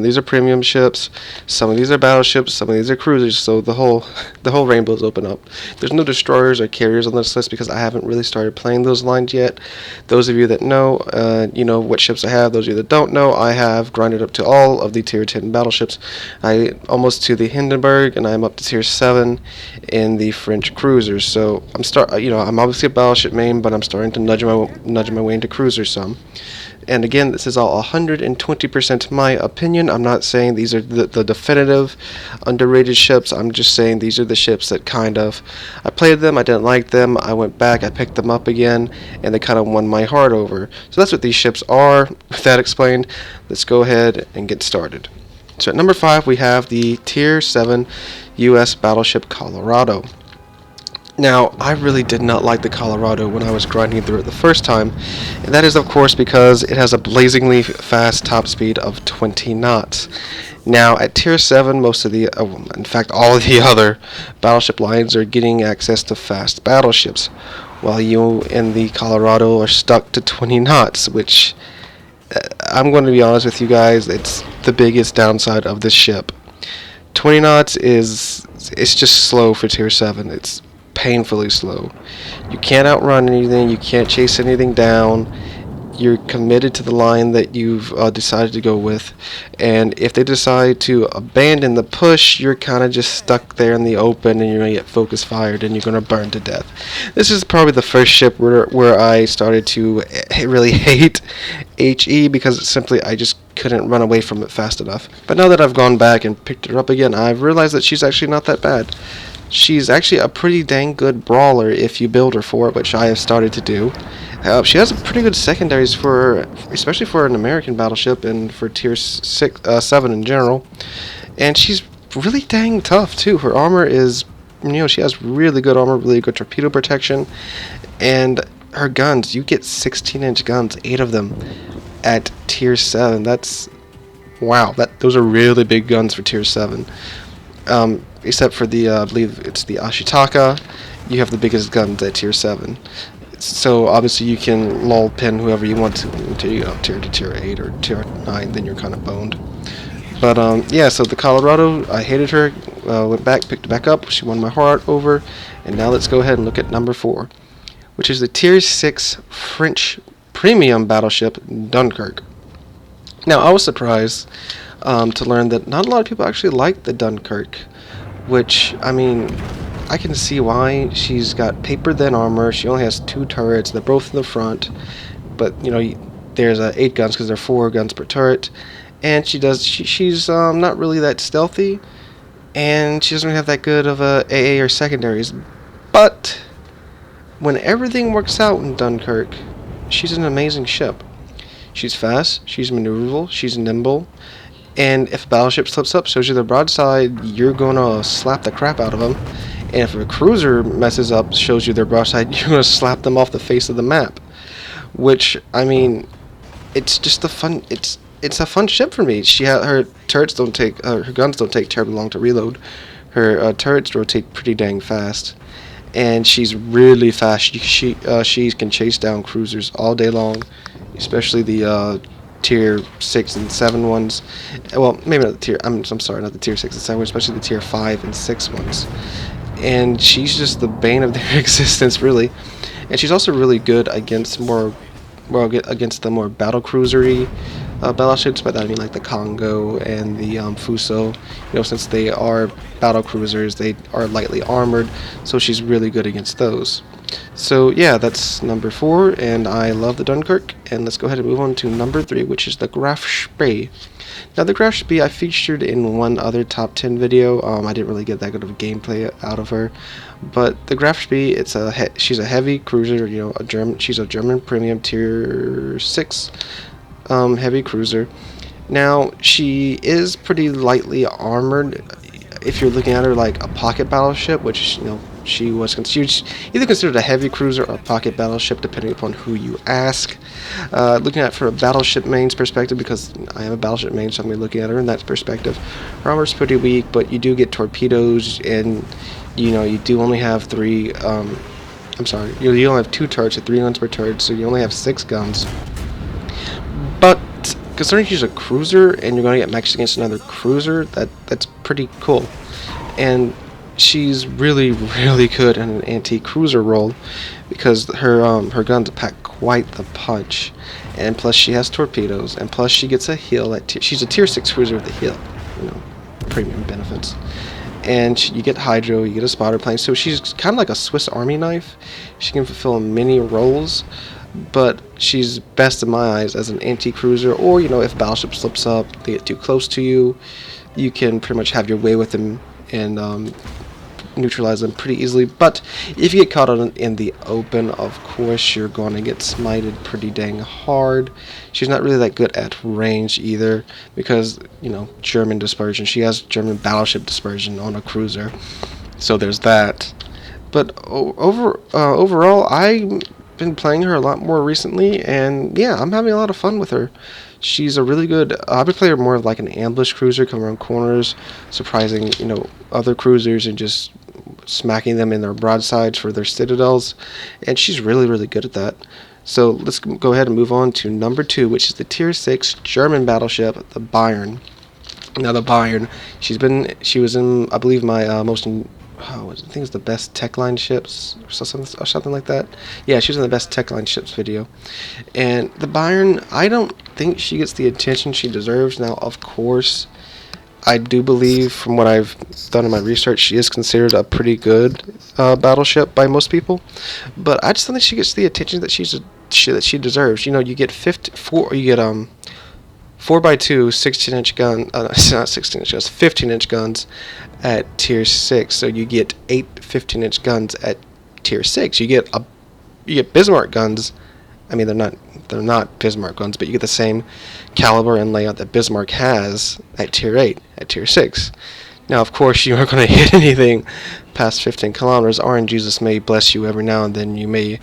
of these are premium ships, some of these are battleships, some of these are cruisers. So the whole rainbow's open up. There's no destroyers or carriers on this list because I haven't really started playing those lines yet. Those of you that know, you know what ships I have. Those of you that don't know, I have grinded up to all of the tier 10 battleships. I almost to the Hindenburg, and I'm up to tier 7 in the French cruisers. So I'm obviously a battleship main, but I'm starting to nudge my way into cruisers some. And again, this is all 120% my opinion. I'm not saying these are the definitive underrated ships. I'm just saying these are the ships that I played them, I didn't like them, I went back, I picked them up again, and they kind of won my heart over. So that's what these ships are. With that explained, let's go ahead and get started. So at number 5, we have the Tier 7 U.S. battleship Colorado. Now, I really did not like the Colorado when I was grinding through it the first time, and that is, of course, because it has a blazingly fast top speed of 20 knots. Now, at Tier 7, in fact, all of the other battleship lines are getting access to fast battleships, while you in the Colorado are stuck to 20 knots, which, I'm going to be honest with you guys, it's the biggest downside of this ship. 20 knots it's just slow for Tier 7. It's painfully slow. You can't outrun anything, you can't chase anything down. You're committed to the line that you've decided to go with, and if they decide to abandon the push, you're kind of just stuck there in the open, and you're going to get focus fired, and you're going to burn to death. This is probably the first ship where I started to really hate HE, because I just couldn't run away from it fast enough. But now that I've gone back and picked her up again, I've realized that she's actually not that bad. She's actually a pretty dang good brawler if you build her for it, which I have started to do. She has a pretty good secondaries especially for an American battleship and for tier 7 in general. And she's really dang tough too. Her armor is, she has really good armor, really good torpedo protection, and her guns, you get 16-inch guns, 8 of them at tier 7. Wow, those are really big guns for tier 7. Except for I believe it's the Ashitaka, you have the biggest guns at tier 7. So obviously you can lull pin whoever you want to until you get up to tier 8 or tier 9, then you're kind of boned. But so the Colorado, I hated her, went back, picked it back up, she won my heart over, and now let's go ahead and look at number 4, which is the tier 6 French premium battleship Dunkirk. Now I was surprised to learn that not a lot of people actually like the Dunkirk, which, I can see why. She's got paper thin armor, she only has 2 turrets, they're both in the front, but, there's 8 guns because there are 4 guns per turret, and she's not really that stealthy, and she doesn't have that good of a AA or secondaries, but when everything works out in Dunkirk, she's an amazing ship. She's fast, she's maneuverable, she's nimble, and if a battleship slips up, shows you the broadside, you're going to slap the crap out of them. And if a cruiser messes up, shows you their broadside, you're going to slap them off the face of the map. Which, it's just it's a fun ship for me. Her turrets her guns don't take terribly long to reload. Her turrets rotate pretty dang fast. And she's really fast. She can chase down cruisers all day long, especially the tier 6 and 7 ones. Well, maybe not the tier, I'm sorry, not the tier 6 and 7, especially the tier 5 and 6 ones. And she's just the bane of their existence, really. And she's also really good against the more battle cruisery battleships. By that I mean like the Congo and the Fuso. Since they are battle cruisers, they are lightly armored, so she's really good against those. So yeah, that's number 4, and I love the Dunkirk. And let's go ahead and move on to number 3, which is the Graf Spee. Now the Graf Spee I featured in one other top 10 video. I didn't really get that good of a gameplay out of her, but the Graf Spee, she's a heavy cruiser. She's a German premium tier 6 heavy cruiser. Now she is pretty lightly armored. If you're looking at her like a pocket battleship, which she was either considered a heavy cruiser or a pocket battleship, depending upon who you ask. Looking at it from a battleship main's perspective, because I am a battleship main, so I'm going to be looking at her in that perspective. Her armor's pretty weak, but you do get torpedoes, and you do only have 3. You only have 2 turrets at 3 guns per turret, so you only have 6 guns. But considering she's a cruiser and you're going to get matched against another cruiser, that's pretty cool. And she's really, really good in an anti-cruiser role because her guns pack quite the punch, and plus she has torpedoes, and plus she gets a heal she's a tier 6 cruiser with a heal, you know, premium benefits. And you get hydro, you get a spotter plane, so she's kind of like a Swiss Army knife. She can fulfill many roles, but she's best in my eyes as an anti-cruiser, or, you know, if battleship slips up, they get too close to you, you can pretty much have your way with them and neutralize them pretty easily. But if you get caught in the open, of course you're going to get smited pretty dang hard. She's not really that good at range either because, you know, German dispersion. She has German battleship dispersion on a cruiser, so there's that. But overall, I've been playing her a lot more recently, and yeah, I'm having a lot of fun with her. She's a really good. I would play her more of like an ambush cruiser, coming around corners, surprising, you know, other cruisers and just smacking them in their broadsides for their citadels, and she's really, really good at that. So let's go ahead and move on to number 2, which is the tier 6 German battleship, the Bayern. Now the Bayern, she was in, I believe, my I think it's the best tech line ships or something like that. Yeah, she was in the best tech line ships video. And the Bayern, I don't think she gets the attention she deserves. Now, of course, I do believe, from what I've done in my research, she is considered a pretty good battleship by most people. But I just don't think she gets the attention that she deserves. You know, you get 4x2 16-inch gun, not 16-inch guns, 15-inch guns at tier 6. So you get 8 15-inch guns at tier 6. You get Bismarck guns. I mean, they're not Bismarck guns, but you get the same caliber and layout that Bismarck has at tier 8, at tier 6. Now, of course, you aren't going to hit anything past 15 kilometers. RNGesus may bless you every now and then. You may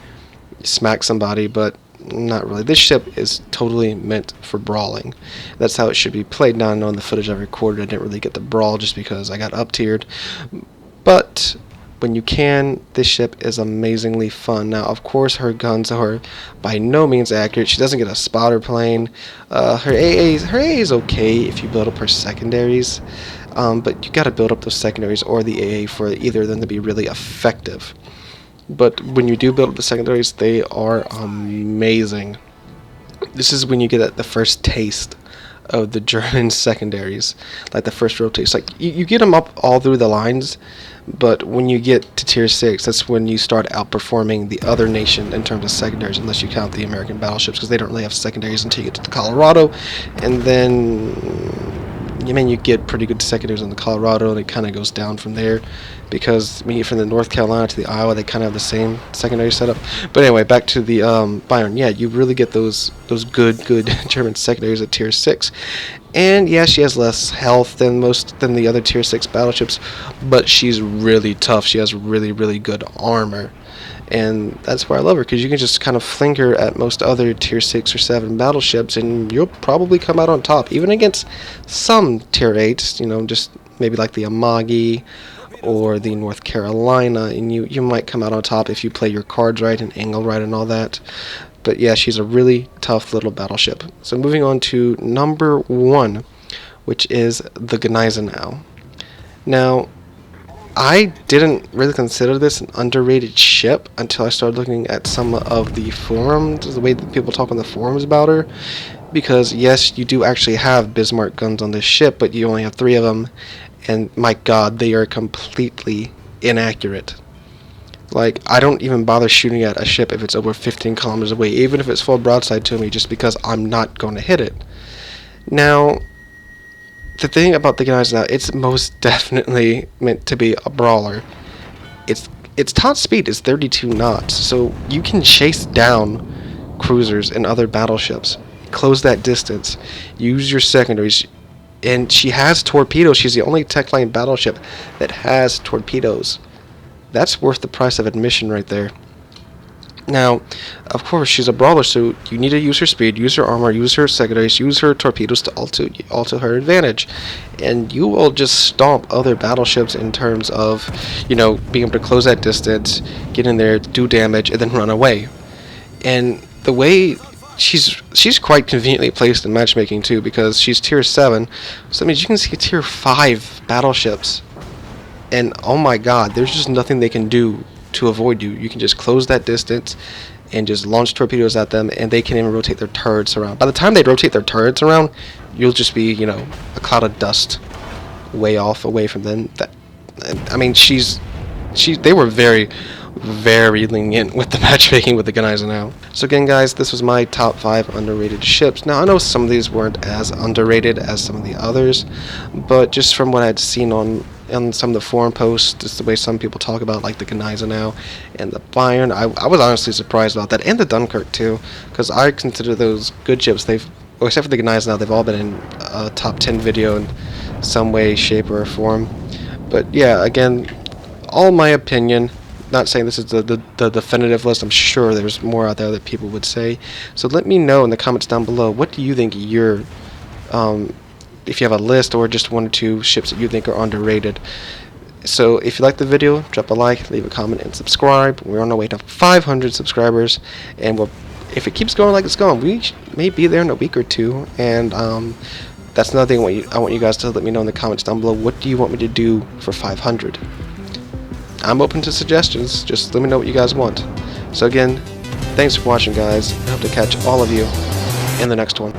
smack somebody, but not really. This ship is totally meant for brawling. That's how it should be played. Now, I know in the footage I recorded, I didn't really get the brawl just because I got up-tiered. But when you can, this ship is amazingly fun. Now, of course, her guns are by no means accurate. She doesn't get a spotter plane. Her AA is okay if you build up her secondaries, but you got to build up those secondaries or the AA for either of them to be really effective. But when you do build up the secondaries, they are amazing. This is when you get the first taste of the German secondaries, like the first real taste. Like you get them up all through the lines, but when you get to tier 6, that's when you start outperforming the other nation in terms of secondaries, unless you count the American battleships, because they don't really have secondaries until you get to the Colorado, and then you get pretty good secondaries on the Colorado, and it kind of goes down from there, because when you get from the North Carolina to the Iowa, they kind of have the same secondary setup. But anyway, back to the Bayern. Yeah, you really get those good German secondaries at tier 6. And yeah, she has less health than the other tier 6 battleships, but she's really tough. She has really, really good armor. And that's why I love her, because you can just kind of fling her at most other tier 6 or 7 battleships, and you'll probably come out on top, even against some tier 8s, you know, just maybe like the Amagi or the North Carolina, and you might come out on top if you play your cards right and angle right and all that. But yeah, she's a really tough little battleship. So moving on to number 1, which is the Cogniser now. Now, I didn't really consider this an underrated ship until I started looking at some of the forums, the way that people talk on the forums about her. Because yes, you do actually have Bismarck guns on this ship, but you only have 3 of them, and my god, they are completely inaccurate. Like, I don't even bother shooting at a ship if it's over 15 kilometers away, even if it's full broadside to me, just because I'm not going to hit it. Now, the thing about the Cogniser now, it's most definitely meant to be a brawler. Its top speed is 32 knots, so you can chase down cruisers and other battleships, close that distance, use your secondaries, and she has torpedoes. She's the only tech line battleship that has torpedoes. That's worth the price of admission right there. Now, of course, she's a brawler, so you need to use her speed, use her armor, use her secondaries, use her torpedoes to alter her advantage. And you will just stomp other battleships in terms of, you know, being able to close that distance, get in there, do damage, and then run away. And the way she's quite conveniently placed in matchmaking too, because she's tier 7, so that means you can see tier 5 battleships, and oh my god, there's just nothing they can do to avoid you. You can just close that distance and just launch torpedoes at them, and they can't even rotate their turrets around. By the time they rotate their turrets around, you'll just be, you know, a cloud of dust away from them. I mean, they were very, very lenient with the matchmaking with the Cogniser now. So again, guys, this was my top 5 underrated ships. Now, I know some of these weren't as underrated as some of the others, but just from what I'd seen on some of the forum posts, just the way some people talk about, like the Cogniser now and the Bayern, I was honestly surprised about that, and the Dunkirk too, because I consider those good ships. Well, except for the Cogniser now, they've all been in a top 10 video in some way, shape, or form. But yeah, again, all my opinion. Not saying this is the definitive list. I'm sure there's more out there that people would say. So let me know in the comments down below, what do you think your if you have a list or just 1 or 2 ships that you think are underrated. So if you like the video, drop a like, leave a comment, and subscribe. We're on our way to 500 subscribers, and if it keeps going like it's going, we may be there in a week or 2. And that's another thing I want you guys to let me know in the comments down below. What do you want me to do for 500? I'm open to suggestions. Just let me know what you guys want. So again, thanks for watching, guys. I hope to catch all of you in the next one.